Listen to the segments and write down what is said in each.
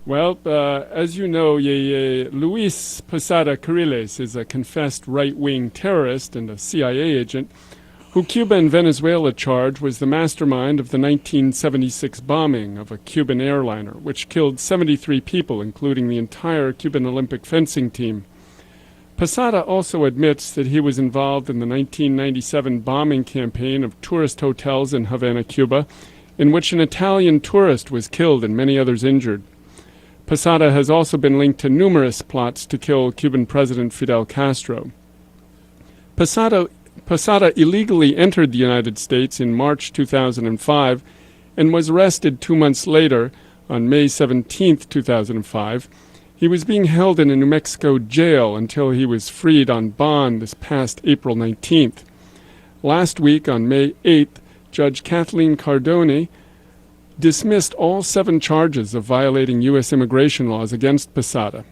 Well, as you know, Luis Posada Carriles is a confessed right-wing terrorist and a CIA agent who Cuba and Venezuela charge was the mastermind of the 1976 bombing of a Cuban airliner, which killed 73 people, including the entire Cuban Olympic fencing team. Posada also admits that he was involved in the 1997 bombing campaign of tourist hotels in Havana, Cuba, in which an Italian tourist was killed and many others injured. Posada has also been linked to numerous plots to kill Cuban President Fidel Castro. Posada illegally entered the United States in March 2005 and was arrested 2 months later on May 17, 2005. He was being held in a New Mexico jail until he was freed on bond this past April 19th. Last week, on May 8th, Judge Kathleen Cardone dismissed all 7 charges of violating U.S. immigration laws against Posada.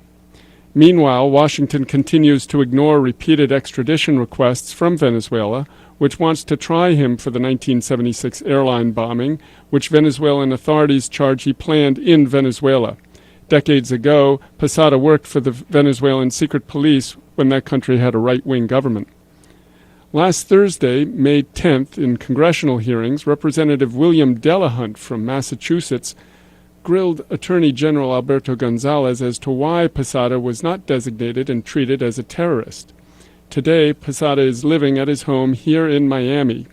Meanwhile, Washington continues to ignore repeated extradition requests from Venezuela, which wants to try him for the 1976 airline bombing, which Venezuelan authorities charge he planned in Venezuela. Decades ago, Posada worked for the Venezuelan secret police when that country had a right-wing government. Last Thursday, May 10th, in congressional hearings, Representative William Delahunt from Massachusetts grilled Attorney General Alberto Gonzales as to why Posada was not designated and treated as a terrorist. Today, Posada is living at his home here in Miami.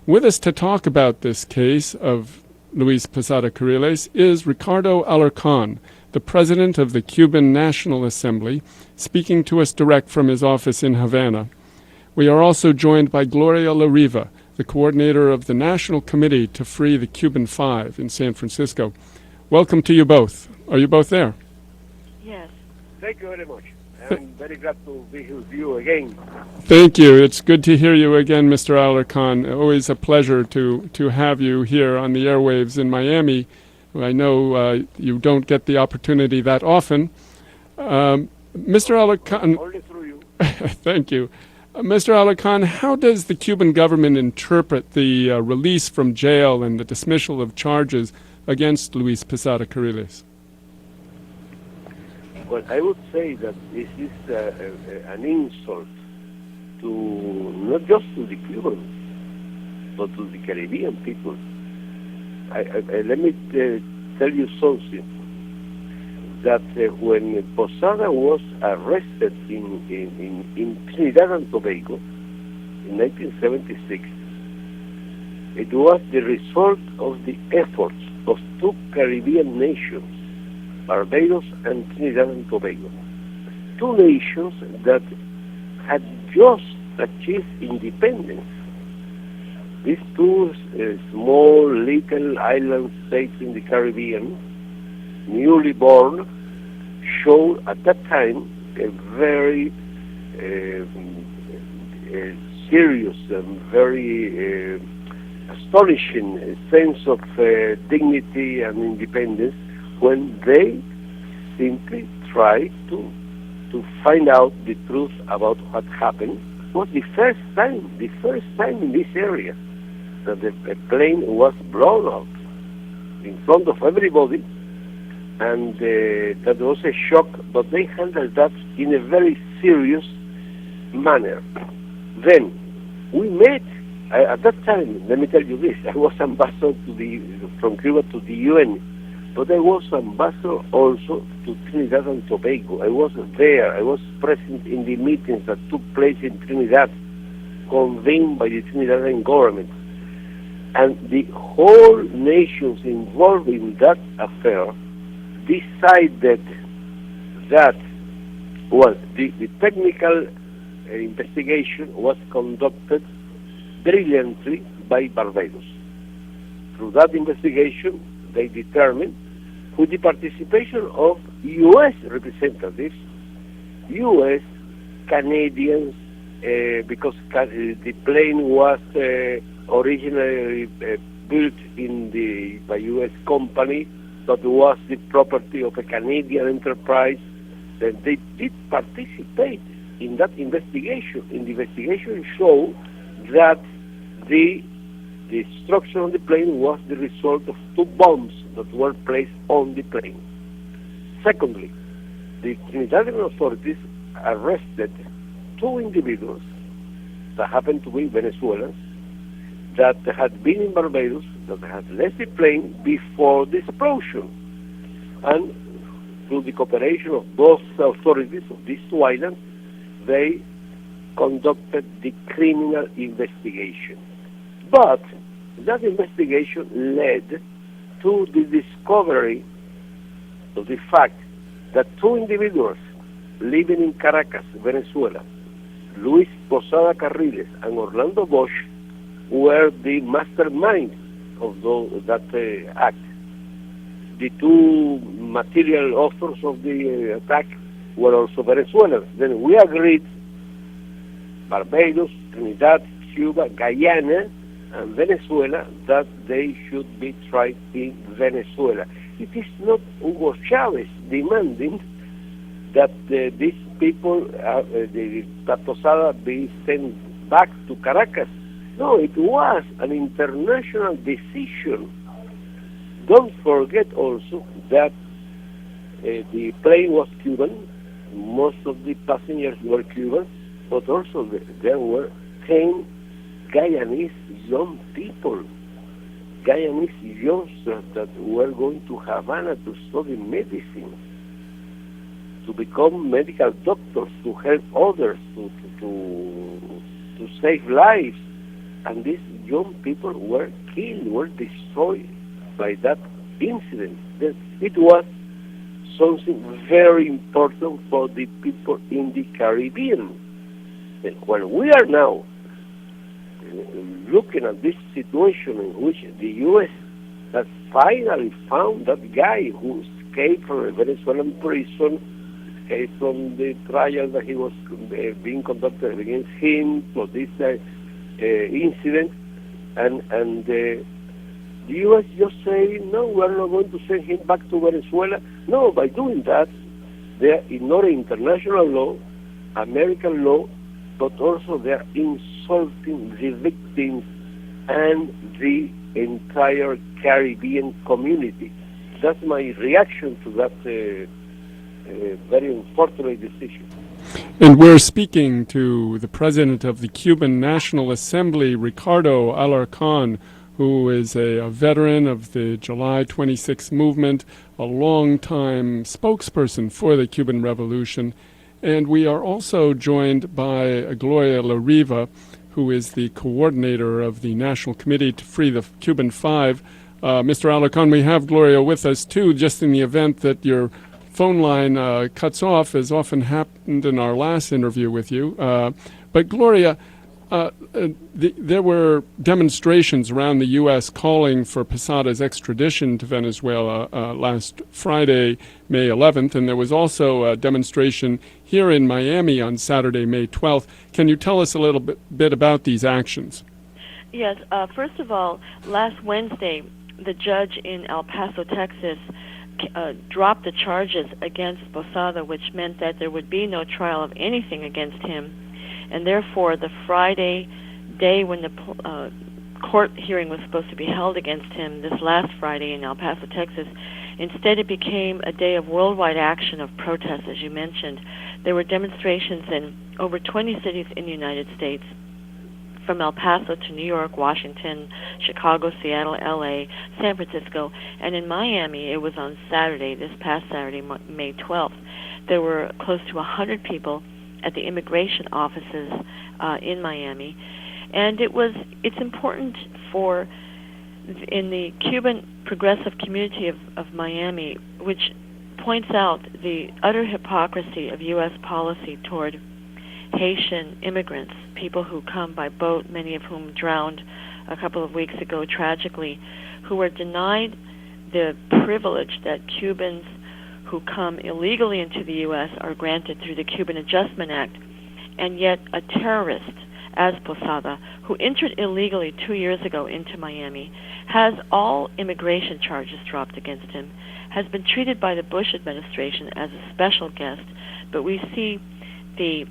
With us to talk about this case of Luis Posada Carriles is Ricardo Alarcón, the president of the Cuban National Assembly, speaking to us direct from his office in Havana. We are also joined by Gloria La Riva, the coordinator of the National Committee to Free the Cuban Five in San Francisco. Welcome to you both. Are you both there? Yes. Thank you very much. I'm very glad to be with you again. Thank you. It's good to hear you again, Mr. Alarcón. Always a pleasure to have you here on the airwaves in Miami. I know you don't get the opportunity that often. Mr. Alarcón, Only through you. thank you. Mr. Alarcón, how does the Cuban government interpret the release from jail and the dismissal of charges against Luis Posada Carriles? Well, I would say that this is an insult to not just to the Cubans, but to the Caribbean people. Let me tell you something. That when Posada was arrested in Trinidad and Tobago in 1976, it was the result of the efforts of 2 Caribbean nations, Barbados and Trinidad and Tobago, 2 nations that had just achieved independence. These 2 small little island states in the Caribbean, newly born, showed at that time a very serious and very astonishing sense of dignity and independence when they simply tried to find out the truth about what happened. It was the first time in this area that a plane was blown up in front of everybody. And that was a shock, but they handled that in a very serious manner. Then we met at that time. Let me tell you this: I was ambassador from Cuba to the UN, but I was ambassador also to Trinidad and Tobago. I was there. I was present in the meetings that took place in Trinidad, convened by the Trinidadian government, and the whole nations involved in that affair decided that, well, the technical investigation was conducted brilliantly by Barbados. Through that investigation, they determined, with the participation of U.S. representatives, U.S., Canadians, because the plane was originally built by U.S. company, that was the property of a Canadian enterprise, that they did participate in that investigation. And the investigation showed that the destruction of the plane was the result of 2 bombs that were placed on the plane. Secondly, the Trinidadian authorities arrested two individuals that happened to be Venezuelans that had been in Barbados, that had left the plane before the explosion. And through the cooperation of both authorities of these two islands, they conducted the criminal investigation. But that investigation led to the discovery of the fact that two individuals living in Caracas, Venezuela, Luis Posada Carriles and Orlando Bosch, were the masterminds of that act. The two material authors of the attack were also Venezuelans. Then we agreed, Barbados, Trinidad, Cuba, Guyana, and Venezuela, that they should be tried in Venezuela. It is not Hugo Chavez demanding that these people, that Posada, be sent back to Caracas. No, it was an international decision. Don't forget also that the plane was Cuban, most of the passengers were Cuban, but also there were 10 Guyanese young people, Guyanese youngsters that were going to Havana to study medicine, to become medical doctors, to help others, to save lives. And these young people were killed, were destroyed by that incident. It was something very important for the people in the Caribbean. And when we are now looking at this situation in which the U.S. has finally found that guy who escaped from a Venezuelan prison, escaped from the trial that he was being conducted against him for this incident, and the U.S. just saying, no, we're not going to send him back to Venezuela. No, by doing that, they are ignoring international law, American law, but also they are insulting the victims and the entire Caribbean community. That's my reaction to that very unfortunate decision. And we're speaking to the president of the Cuban National Assembly, Ricardo Alarcón, who is a veteran of the July 26 movement, a long-time spokesperson for the Cuban Revolution. And we are also joined by Gloria La Riva, who is the coordinator of the National Committee to Free the Cuban Five. Mr. Alarcón, we have Gloria with us, too, just in the event that your phone line cuts off, as often happened in our last interview with you. But Gloria, there were demonstrations around the U.S. calling for Posada's extradition to Venezuela last Friday, May 11th, and there was also a demonstration here in Miami on Saturday, May 12th. Can you tell us a little bit about these actions? Yes. First of all, last Wednesday, the judge in El Paso, Texas, dropped the charges against Posada, which meant that there would be no trial of anything against him. And therefore, the Friday day when the court hearing was supposed to be held against him, this last Friday in El Paso, Texas, instead it became a day of worldwide action, of protest, as you mentioned. There were demonstrations in over 20 cities in the United States, from El Paso to New York, Washington, Chicago, Seattle, L.A., San Francisco, and in Miami, it was on Saturday, this past Saturday, May 12th. There were close to 100 people at the immigration offices in Miami, and it's important in the Cuban progressive community of Miami, which points out the utter hypocrisy of U.S. policy toward Haitian immigrants, people who come by boat, many of whom drowned a couple of weeks ago tragically, who were denied the privilege that Cubans who come illegally into the U.S. are granted through the Cuban Adjustment Act. And yet a terrorist, as Posada, who entered illegally 2 years ago into Miami, has all immigration charges dropped against him, has been treated by the Bush administration as a special guest, but we see the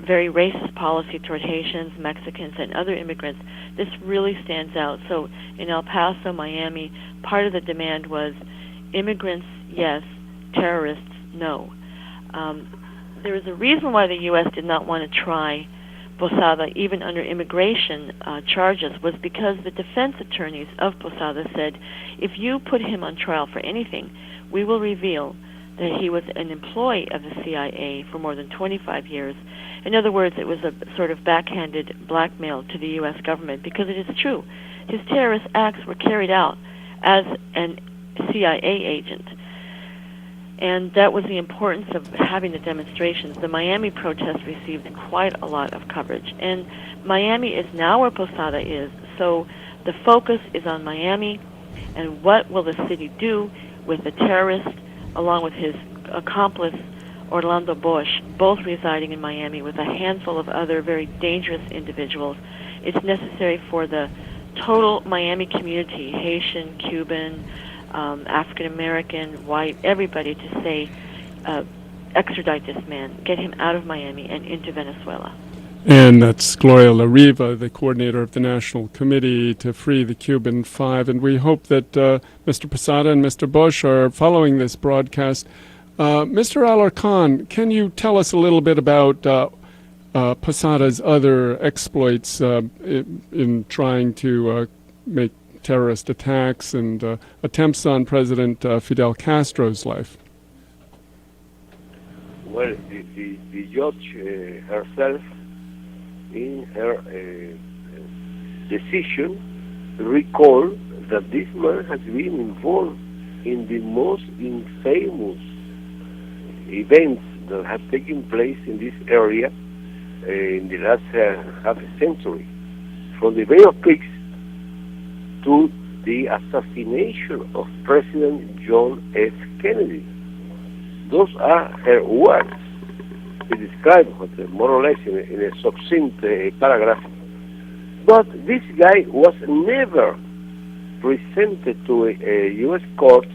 very racist policy toward Haitians, Mexicans, and other immigrants. This really stands out. So in El Paso, Miami, part of the demand was immigrants, yes, terrorists? No. There is a reason why the U.S. did not want to try Posada, even under immigration charges, was because the defense attorneys of Posada said, if you put him on trial for anything, we will reveal that he was an employee of the CIA for more than 25 years. In other words, it was a sort of backhanded blackmail to the U.S. government, because it is true. His terrorist acts were carried out as an CIA agent. And that was the importance of having the demonstrations. The Miami protests received quite a lot of coverage. And Miami is now where Posada is. So the focus is on Miami and what will the city do with the terrorist along with his accomplice, Orlando Bosch, both residing in Miami with a handful of other very dangerous individuals. It's necessary for the total Miami community, Haitian, Cuban, African American, white, everybody to say, extradite this man, get him out of Miami and into Venezuela. And that's Gloria La Riva, the coordinator of the National Committee to Free the Cuban Five. And we hope that Mr. Posada and Mr. Bosch are following this broadcast. Mr. Alarcon, can you tell us a little bit about Posada's other exploits in trying to make terrorist attacks and attempts on President Fidel Castro's life? Well, the judge herself, in her decision, recalled that this man has been involved in the most infamous events that have taken place in this area in the last half a century, from the Bay of Pigs to the assassination of President John F. Kennedy. Those are her words. She described it more or less in a succinct paragraph. But this guy was never presented to a U.S. court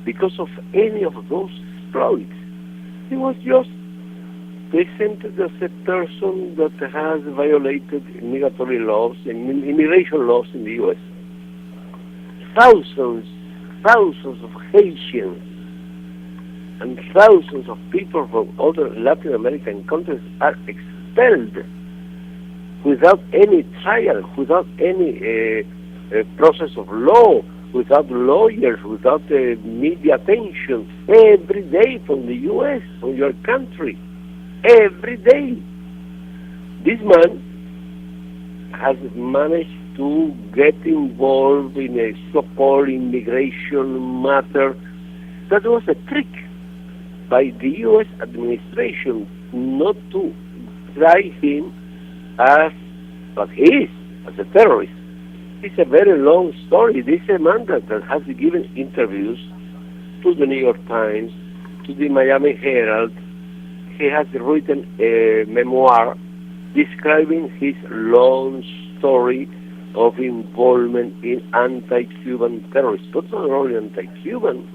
because of any of those exploits. He was just presented as a person that has violated migratory laws and immigration laws in the U.S. Thousands of Haitians and thousands of people from other Latin American countries are expelled without any trial, without any process of law, without lawyers, without media attention, every day from the U.S., from your country, every day. This man has managed to get involved in a so-called immigration matter that was a trick by the U.S. administration not to try him as what he is, as a terrorist. It's a very long story. This is a man that has given interviews to the New York Times, to the Miami Herald. He has written a memoir describing his long story of involvement in anti-Cuban terrorists. But not only anti-Cuban,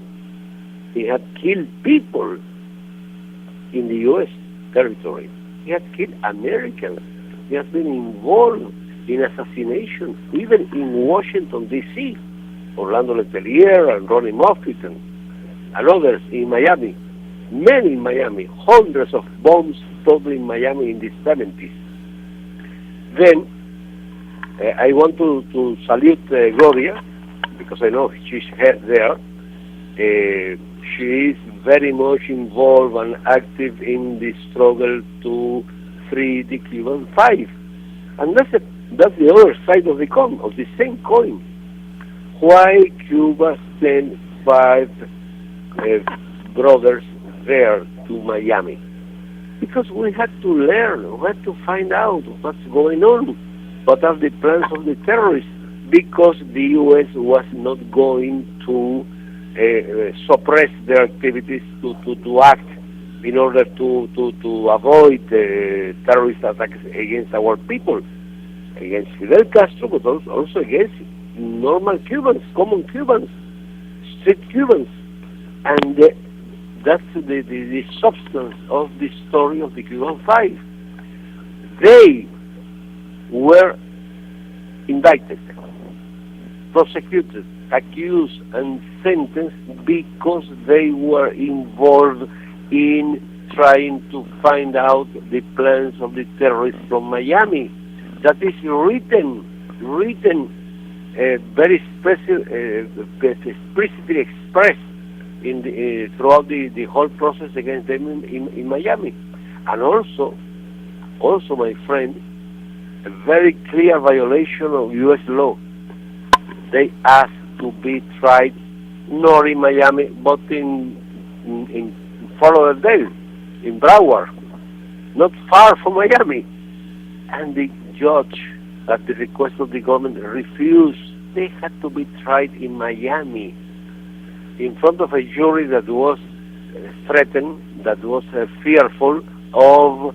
he had killed people in the U.S. territory. He had killed Americans. He has been involved in assassination, even in Washington, D.C., Orlando Letelier and Ronnie Moffitt and others in Miami. Many in Miami, hundreds of bombs total in Miami in the 70s. Then, I want to salute Gloria, because I know she's there. She is very much involved and active in the struggle to free the Cuban Five. And that's the other side of the coin, of the same coin. Why Cuba sent 5 brothers there to Miami? Because we had to learn, we had to find out what's going on, what are the plans of the terrorists, because the U.S. was not going to suppress their activities, to act in order to avoid terrorist attacks against our people, against Fidel Castro, but also against normal Cubans, common Cubans, street Cubans. And that's the substance of the story of the Cuban Five. They were indicted, prosecuted, accused and sentenced because they were involved in trying to find out the plans of the terrorists from Miami. That is written very explicitly expressed in throughout the whole process against them in Miami. And also, my friend, a very clear violation of U.S. law. They asked to be tried not in Miami, but in Fort Lauderdale, in Broward, not far from Miami. And the judge, at the request of the government, refused. They had to be tried in Miami, in front of a jury that was threatened, that was fearful of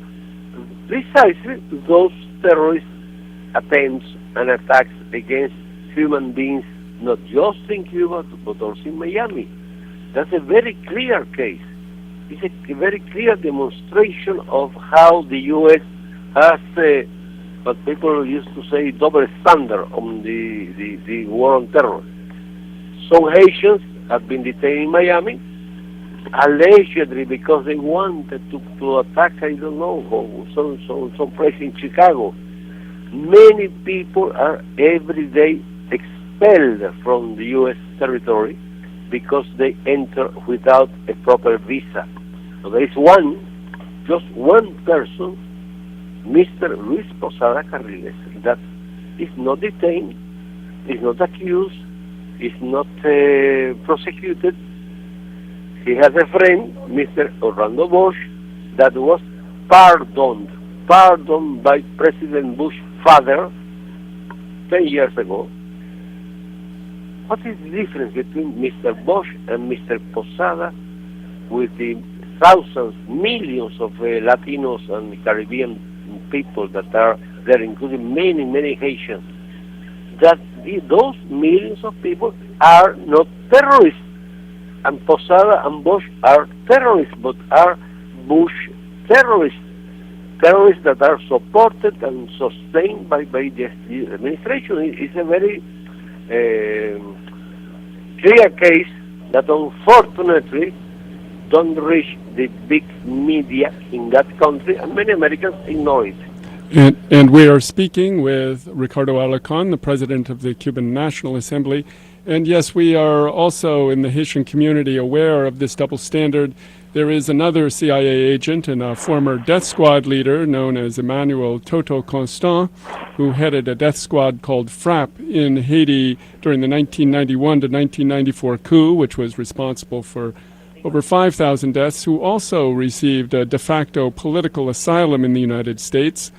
precisely those terrorist attempts and attacks against human beings, not just in Cuba, but also in Miami. That's a very clear case. It's a very clear demonstration of how the U.S. has what people used to say double standard on the war on terror. Some Haitians have been detained in Miami, allegedly because they wanted to attack, I don't know, some place in Chicago. Many people are every day expelled from the U.S. territory because they enter without a proper visa. So there is just one person, Mr. Luis Posada Carriles, that is not detained, is not accused, is not prosecuted. He has a friend, Mr. Orlando Bosch, that was pardoned by President Bush's father 10 years ago. What is the difference between Mr. Bosch and Mr. Posada with the thousands, millions of Latinos and Caribbean people that are there, including many Haitians? That those millions of people are not terrorists, and Posada and Bosch are terrorists, but are Bush terrorists that are supported and sustained by the administration. It's a very clear case that unfortunately don't reach the big media in that country, and many Americans ignore it. And we are speaking with Ricardo Alarcón, the president of the Cuban National Assembly. And yes, we are also in the Haitian community aware of this double standard. There is another CIA agent and a former death squad leader known as Emmanuel Toto Constant, who headed a death squad called FRAP in Haiti during the 1991 to 1994 coup, which was responsible for over 5,000 deaths, who also received a de facto political asylum in the United States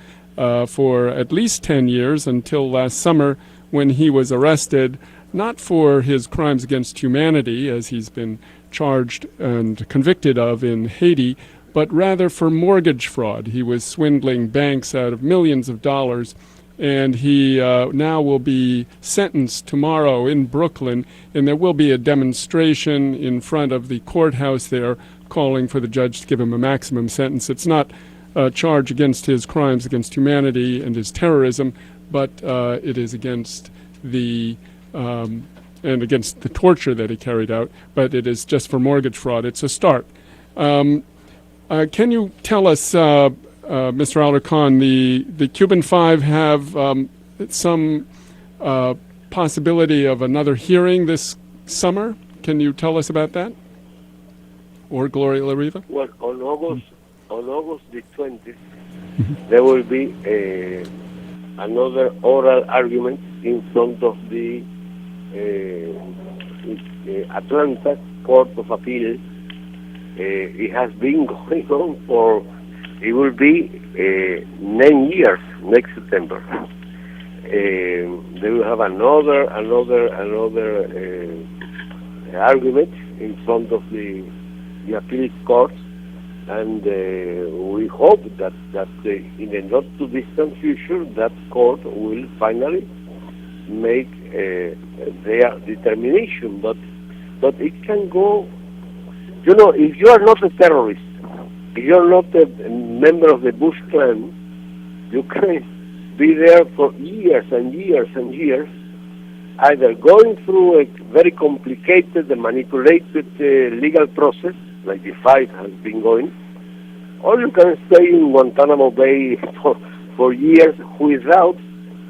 for at least 10 years until last summer, when he was arrested, not for his crimes against humanity, as he's been charged and convicted of in Haiti, but rather for mortgage fraud. He was swindling banks out of millions of dollars, and he now will be sentenced tomorrow in Brooklyn, and there will be a demonstration in front of the courthouse there calling for the judge to give him a maximum sentence. It's not a charge against his crimes against humanity and his terrorism, but it is against and against the torture that he carried out, but it is just for mortgage fraud. It's a start. Can you tell us, Mr. Alarcón, the Cuban Five have some possibility of another hearing this summer? Can you tell us about that? Or Gloria La Riva? Well, on August the 20th, there will be another oral argument in front of the Atlanta Court of Appeal. It has been going on for, it will be 9 years next September. They will have another argument in front of the appeal court, and we hope that in the not too distant future that court will finally make their determination. But it can go, you know, if you are not a terrorist, if you are not a member of the Bush clan, you can be there for years and years and years either going through a very complicated and manipulated legal process, like the fight has been going, or you can stay in Guantanamo Bay for years without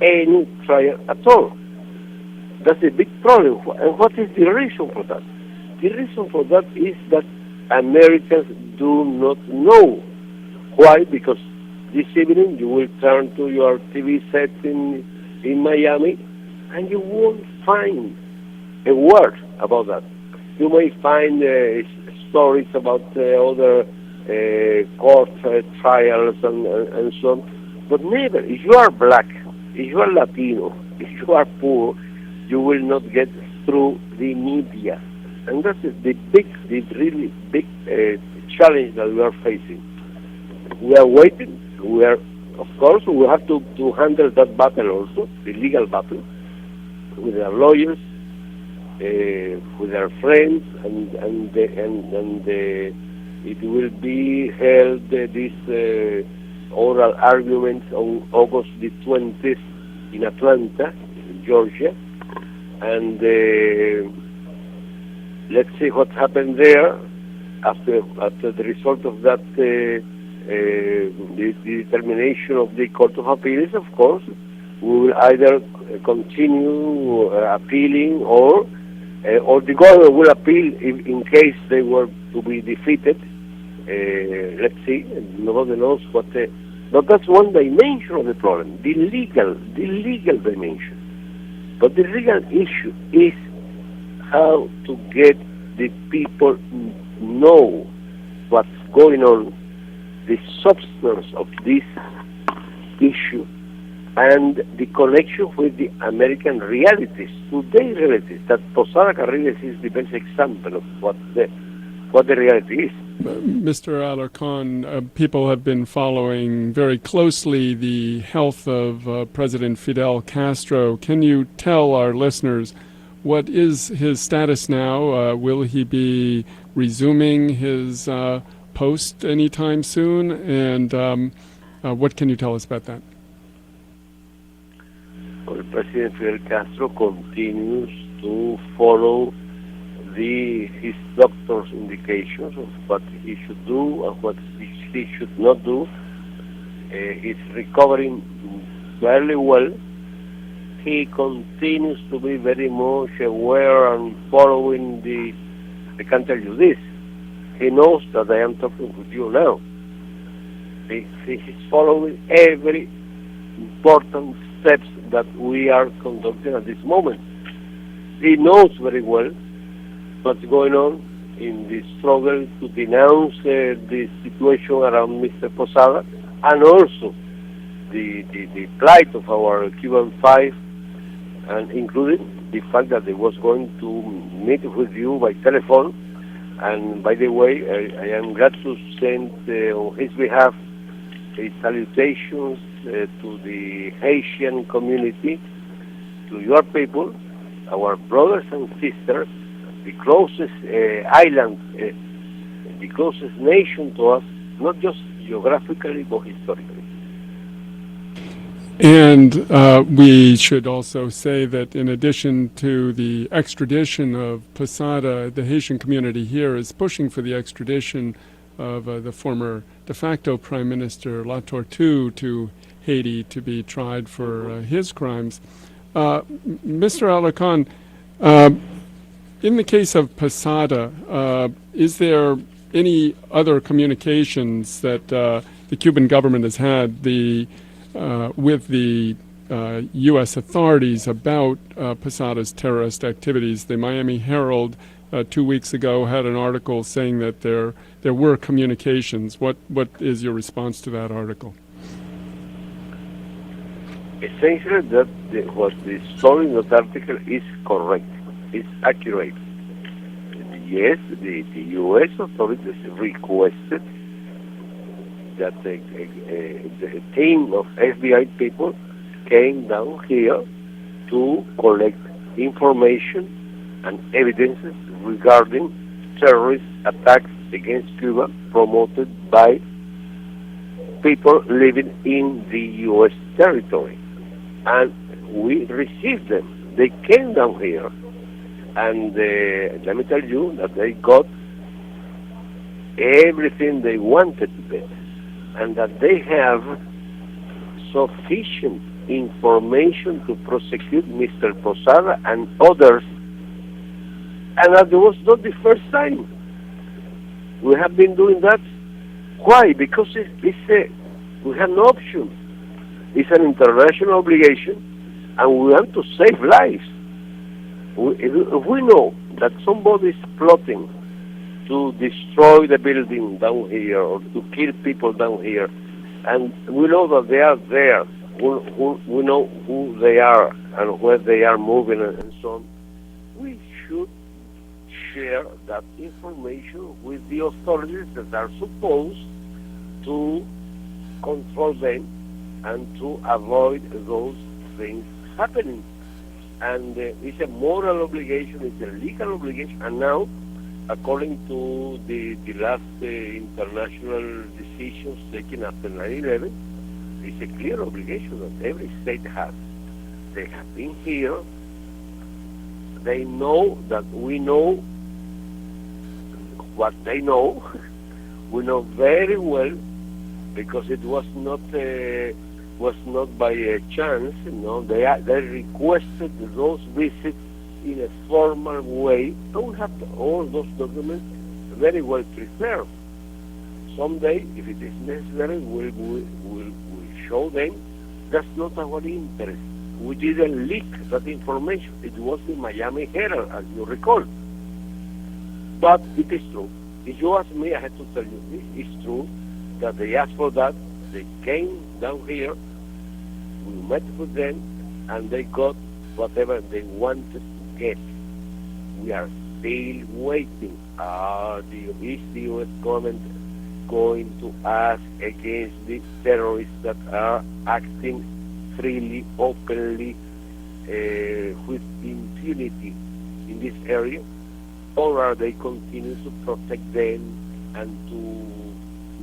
any trial at all. That's a big problem. And what is the reason for that? The reason for that is that Americans do not know. Why? Because this evening you will turn to your TV set in Miami and you won't find a word about that. You may find stories about other court trials and so on, but never. If you are black, if you are Latino, if you are poor, you will not get through the media. And that's the really big challenge that we are facing. We are waiting. We are, of course, we have to handle that battle also, the legal battle, with our lawyers, with our friends, and it will be held this oral argument on August the 20th in Atlanta, Georgia, and let's see what happened there after the result of that. The determination of the Court of Appeals, of course, we will either continue appealing, or the government will appeal in case they were to be defeated. Let's see. Nobody knows what. But that's one dimension of the problem, the legal dimension. But the legal issue is how to get the people know what's going on, the substance of this issue, and the connection with the American realities, today's realities. That Posada Carriles is the best example of what the reality is. Mr. Alarcon, people have been following very closely the health of President Fidel Castro. Can you tell our listeners what is his status now? Will he be resuming his post anytime soon? And what can you tell us about that? Well, President Fidel Castro continues to follow his doctor's indications of what he should do and what he should not do. He's recovering fairly well. He continues to be very much aware and following I can tell you this. He knows that I am talking with you now. He's following every important steps that we are conducting at this moment. He knows very well what's going on in the struggle to denounce the situation around Mr. Posada, and also the plight of our Cuban Five, and including the fact that he was going to meet with you by telephone. And by the way, I am glad to send on his behalf his salutations to the Haitian community, to your people, our brothers and sisters, the closest island, the closest nation to us, not just geographically but historically. And we should also say that in addition to the extradition of Posada, the Haitian community here is pushing for the extradition of the former de facto Prime Minister La Tortue to Haiti to be tried for his crimes. Mr. Alarcon, in the case of Posada, is there any other communications that the Cuban government has had with the U.S. authorities about Posada's terrorist activities? The Miami Herald 2 weeks ago had an article saying that there were communications. What is your response to that article? Essentially, what the story in that article is correct, is accurate. Yes, the U.S. authorities requested that a team of FBI people came down here to collect information and evidences regarding terrorist attacks against Cuba promoted by people living in the U.S. territory. And we received them. they came down here, and let me tell you that they got everything they wanted to get, and that they have sufficient information to prosecute Mr. Posada and others, and that was not the first time. We have been doing that. Why? Because we have no option. It's an international obligation, and we want to save lives. If we know that somebody is plotting to destroy the building down here or to kill people down here, and we know that they are there, we know who they are and where they are moving and so on, we should share that information with the authorities that are supposed to control them and to avoid those things happening. And it's a moral obligation, it's a legal obligation, and now, according to the last international decisions taken after 9/11, it's a clear obligation that every state has. They have been here, they know that we know what they know. We know very well, because it was not by a chance. They requested those visits in a formal way. Don't have all those documents very well prepared. Someday, if it is necessary, we'll show them. That's not our interest. We didn't leak that information. It was the Miami Herald, as you recall. But it is true. If you ask me, I have to tell you, it's true that they asked for that. They came down here, we met with them, and they got whatever they wanted to get. We are still waiting. Is the U.S. government going to ask against the terrorists that are acting freely, openly, with impunity in this area? Or are they continue to protect them and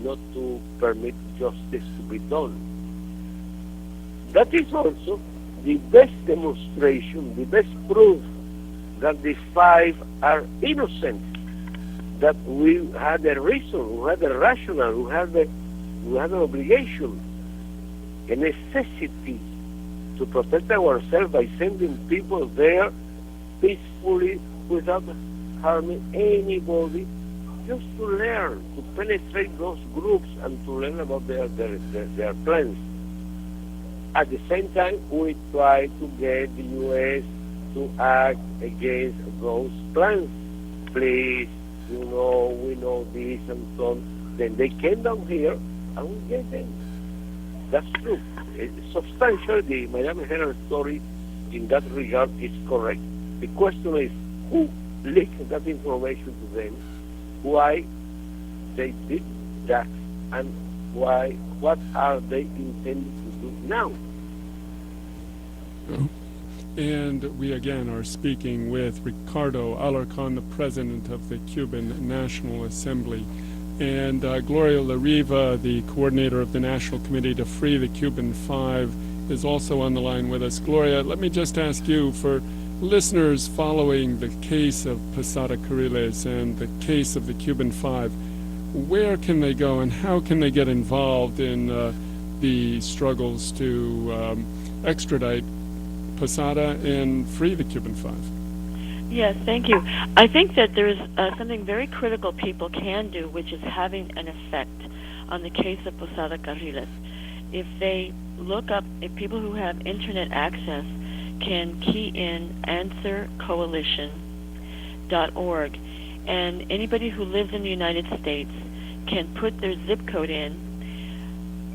not to permit justice to be done? That is also the best demonstration, the best proof that the five are innocent, that we had a reason, we had a rationale, we had an obligation, a necessity to protect ourselves by sending people there peacefully without harming anybody, just to learn, to penetrate those groups and to learn about their plans. At the same time, we try to get the U.S. to act against those plans. Please, we know this and so on. Then they came down here and we get them. That's true. It's substantial. The Miami Herald story in that regard is correct. The question is, who leaked that information to them, why they did that, and what are they intending to do now? And we again are speaking with Ricardo Alarcon, the president of the Cuban National Assembly, and Gloria La Riva, the coordinator of the National Committee to Free the Cuban Five, is also on the line with us. Gloria, let me just ask you, for listeners following the case of Posada Carriles and the case of the Cuban Five, where can they go and how can they get involved in the struggles to extradite Posada and free the Cuban Five? Yes, thank you. I think that there's something very critical people can do, which is having an effect on the case of Posada Carriles. If they look up, if people who have internet access can key in answercoalition.org, and anybody who lives in the United States can put their zip code in,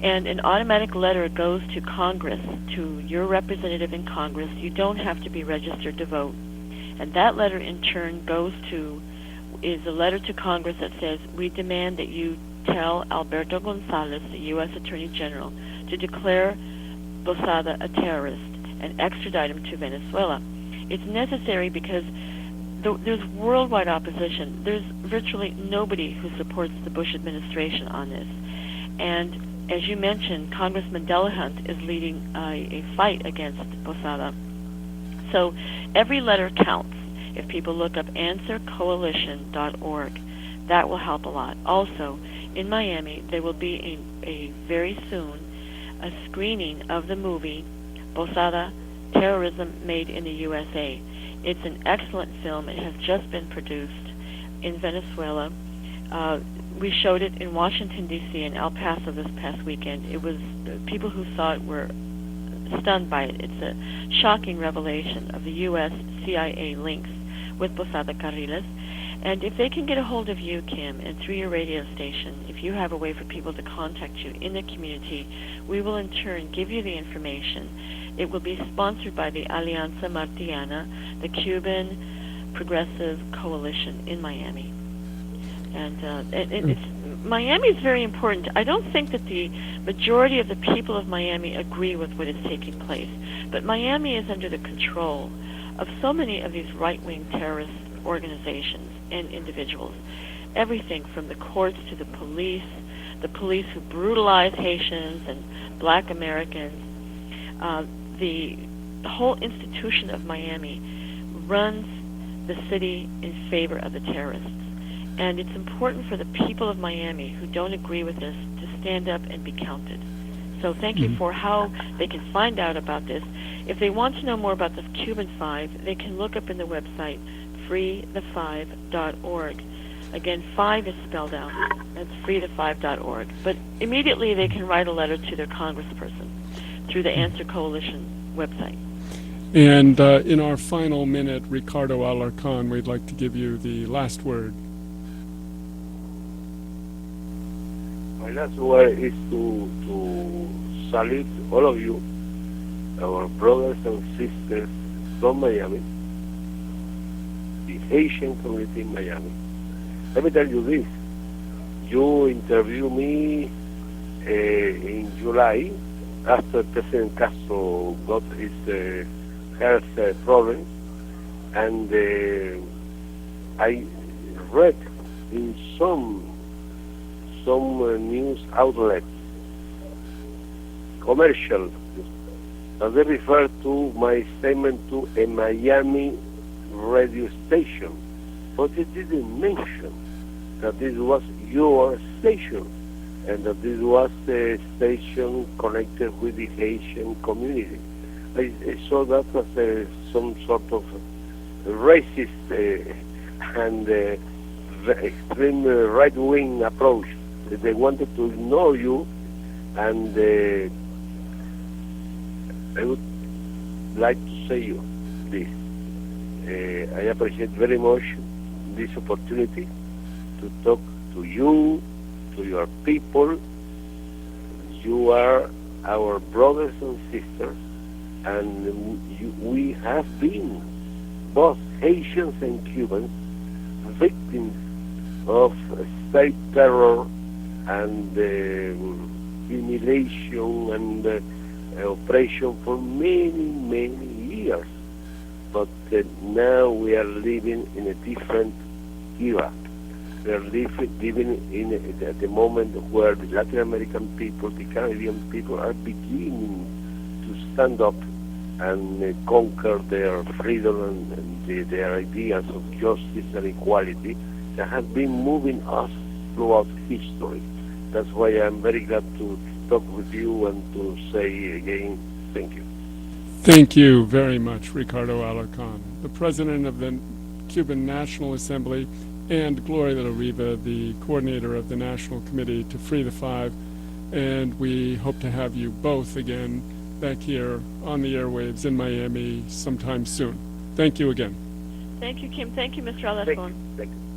and an automatic letter goes to Congress, to your representative in Congress. You don't have to be registered to vote. And that letter in turn is a letter to Congress that says, we demand that you tell Alberto Gonzalez, the U.S. Attorney General, to declare Posada a terrorist and extradite him to Venezuela. It's necessary because there's worldwide opposition. There's virtually nobody who supports the Bush administration on this. And as you mentioned, Congressman Delahunt is leading a fight against Posada. So every letter counts. If people look up answercoalition.org, that will help a lot. Also, in Miami, there will be a very soon a screening of the movie Posada, Terrorism Made in the USA. It's an excellent film. It has just been produced in Venezuela. We showed it in Washington, D.C. and El Paso this past weekend. It was people who saw it were stunned by it. It's a shocking revelation of the U.S. CIA links with Posada Carriles. And if they can get a hold of you, Kim, and through your radio station, if you have a way for people to contact you in the community, we will in turn give you the information. It will be sponsored by the Alianza Martiana, the Cuban Progressive Coalition in Miami. And Miami is very important. I don't think that the majority of the people of Miami agree with what is taking place, but Miami is under the control of so many of these right-wing terrorist organizations and individuals. Everything from the courts to the police who brutalize Haitians and black Americans. The whole institution of Miami runs the city in favor of the terrorists. And it's important for the people of Miami who don't agree with this to stand up and be counted. So thank you for how they can find out about this. If they want to know more about the Cuban Five, they can look up in the website freethefive.org. Again, 5 is spelled out. That's freethefive.org. But immediately they can write a letter to their congressperson through the Answer Coalition website. And in our final minute, Ricardo Alarcon, we'd like to give you the last word. My last word is to salute all of you, our brothers and sisters from Miami, the Haitian community in Miami. Let me tell you this. You interviewed me in July after President Castro got his health problems, and I read in some news outlets, commercial, that they refer to my statement to a Miami radio station, but it didn't mention that this was your station and that this was a station connected with the Haitian community. I saw that as some sort of racist and extreme right-wing approach. They wanted to ignore you, and I would like to say you this. I appreciate very much this opportunity to talk to you, to your people. You are our brothers and sisters, and we have been, both Haitians and Cubans, victims of state terror and humiliation and oppression for many years. But now we are living in a different era. We are living at the moment where the Latin American people, the Caribbean people are beginning to stand up and conquer their freedom and their ideas of justice and equality that have been moving us throughout history. That's why I'm very glad to talk with you and to say again, thank you. Thank you very much, Ricardo Alarcon, the president of the Cuban National Assembly, and Gloria de la Riva, the coordinator of the National Committee to Free the Five. And we hope to have you both again back here on the airwaves in Miami sometime soon. Thank you again. Thank you, Kim. Thank you, Mr. Alarcon. Thank you.